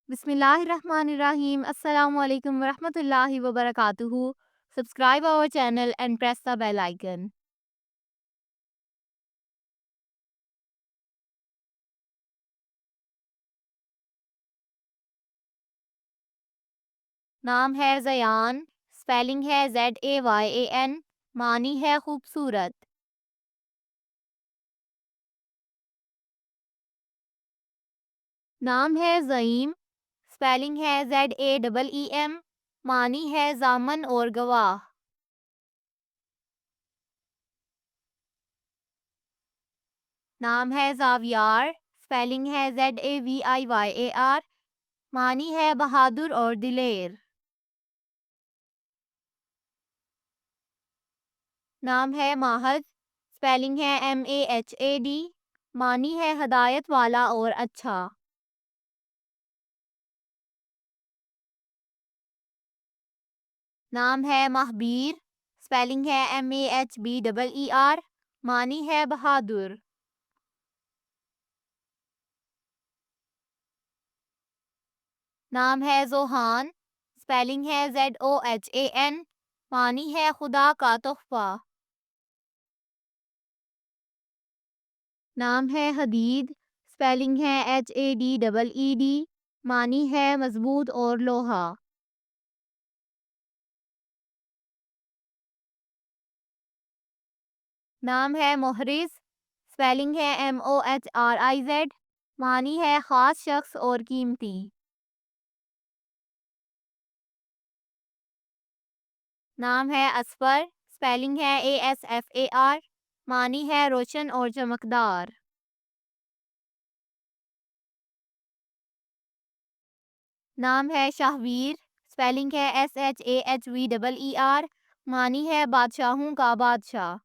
Bismillahirrahmanirrahim. Assalamu alaikum warahmatullahi wabarakatuhu. Subscribe our channel and press the bell icon. नाम है Zayan, spelling है ZAYAN, मानी है खूबसूरत। नाम है ज़ईम, स्पेलिंग है ZAEEM, मानी है ज़ामन और गवाह। नाम है ज़ावियार, स्पेलिंग है ZAVIYAR, मानी है बहादुर और दिलेर। नाम है माहद, स्पेलिंग है MAHAD, मानी है हदायत वाला और अच्छा। नाम है महबीर, स्पेलिंग है MAHBEER, मानी है बहादुर। नाम है जोहान, स्पेलिंग है ZOHAN, मानी है खुदा का तोहफा। नाम है हदीद, स्पेलिंग है HADEED, मानी है मजबूत और लोहा। नाम है मोहरिज, स्पेलिंग है MOHRIZ, मानी है ख़ास शख्स और कीमती। नाम है असफर, स्पेलिंग है ASFAR, मानी है रोशन और चमकदार। नाम है शाहवीर, स्पेलिंग है SHAHVEER, मानी है बादशाहों का बादशाह।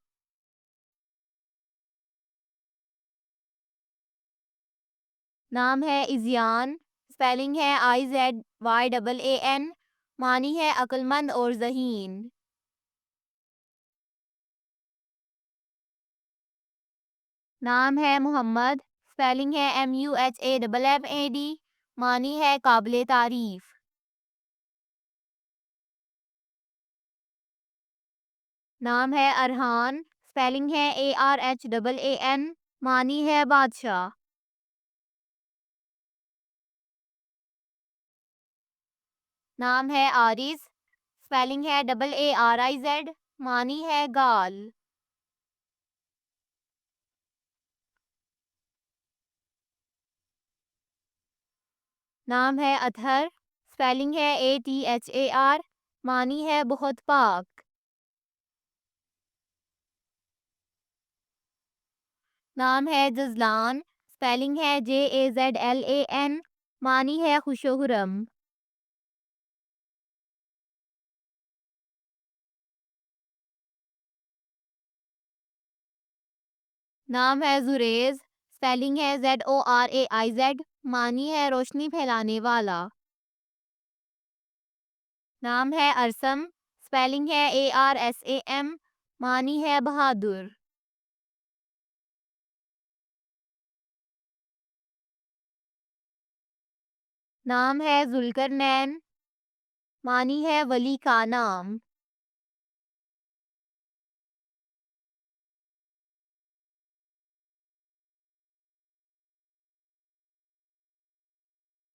नाम है इज़ियान, स्पेलिंग है IZYAAN, मानी है अक्लमंद और ज़हीन। नाम है मोहम्मद, स्पेलिंग है MUHAMMAD, मानी है काबिले तारीफ। नाम है अरहान, स्पेलिंग है ARHAAN, मानी है बादशाह। नाम है आरिज, स्पेलिंग है AARIZ, मानी है गाल। नाम है अतहर, स्पेलिंग है ATHAR, मानी है बहुत पाक। नाम है जजलान, स्पेलिंग है JAZLAN, मानी है खुशोहुरम। नाम है जुरेज, स्पेलिंग है ZORAIZ, मानी है रोशनी फैलाने वाला। नाम है अरसम, स्पेलिंग है ARSAM, मानी है बहादुर। नाम है जुल्करनैन, मानी है वली का नाम।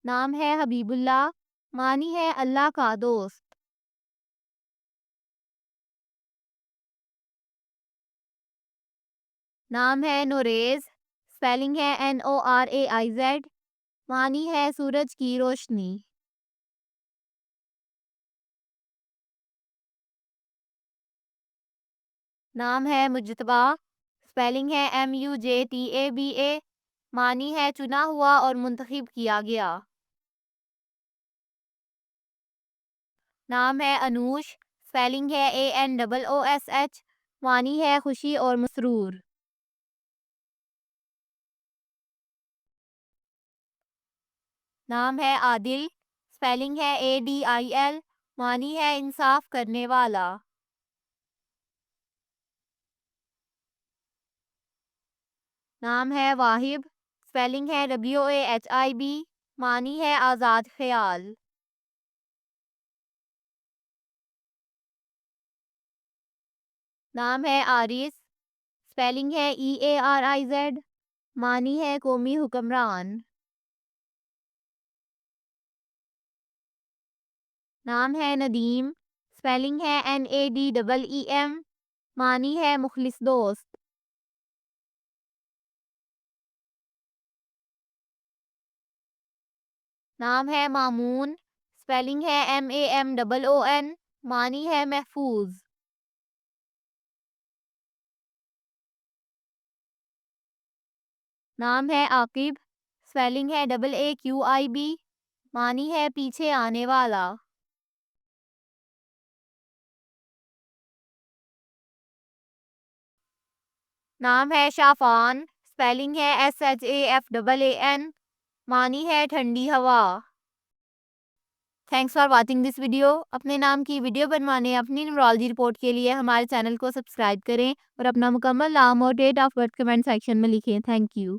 नाम है हबीबुल्लाह, मानी है अल्लाह का दोस्त। नाम है नोरेज, स्पेलिंग है NORAIZ, मानी है सूरज की रोशनी। नाम है मुजतबा, स्पेलिंग है MUJTABA, मानी है चुना हुआ और मुंतखब किया गया। नाम है अनूश, स्पेलिंग है ANOOSH, मानी है खुशी और मसरूर। नाम है आदिल, स्पेलिंग है ADIL, मानी है इंसाफ करने वाला। नाम है वाहिब, स्पेलिंग है WAHIB, मानी है आज़ाद ख्याल। नाम है आरिस, स्पेलिंग है EARIZ, मानी है कौमी हुक्मरान। नाम है नदीम, स्पेलिंग है NADEEM, मानी है मुखलिस दोस्त। नाम है मामून, स्पेलिंग है MAMOON, मानी है महफूज। नाम है आकिब, स्पेलिंग है AAQIB, मानी है पीछे आने वाला। नाम है शाफ़ान, स्पेलिंग है SHAFAAN, मानी है ठंडी हवा। Thanks for watching this video. अपने नाम की वीडियो बनवाने अपनी न्यूमरोलॉजी रिपोर्ट के लिए हमारे चैनल को सब्सक्राइब करें और अपना मुकम्मल नाम और date of birth comment section में लिखें। Thank you.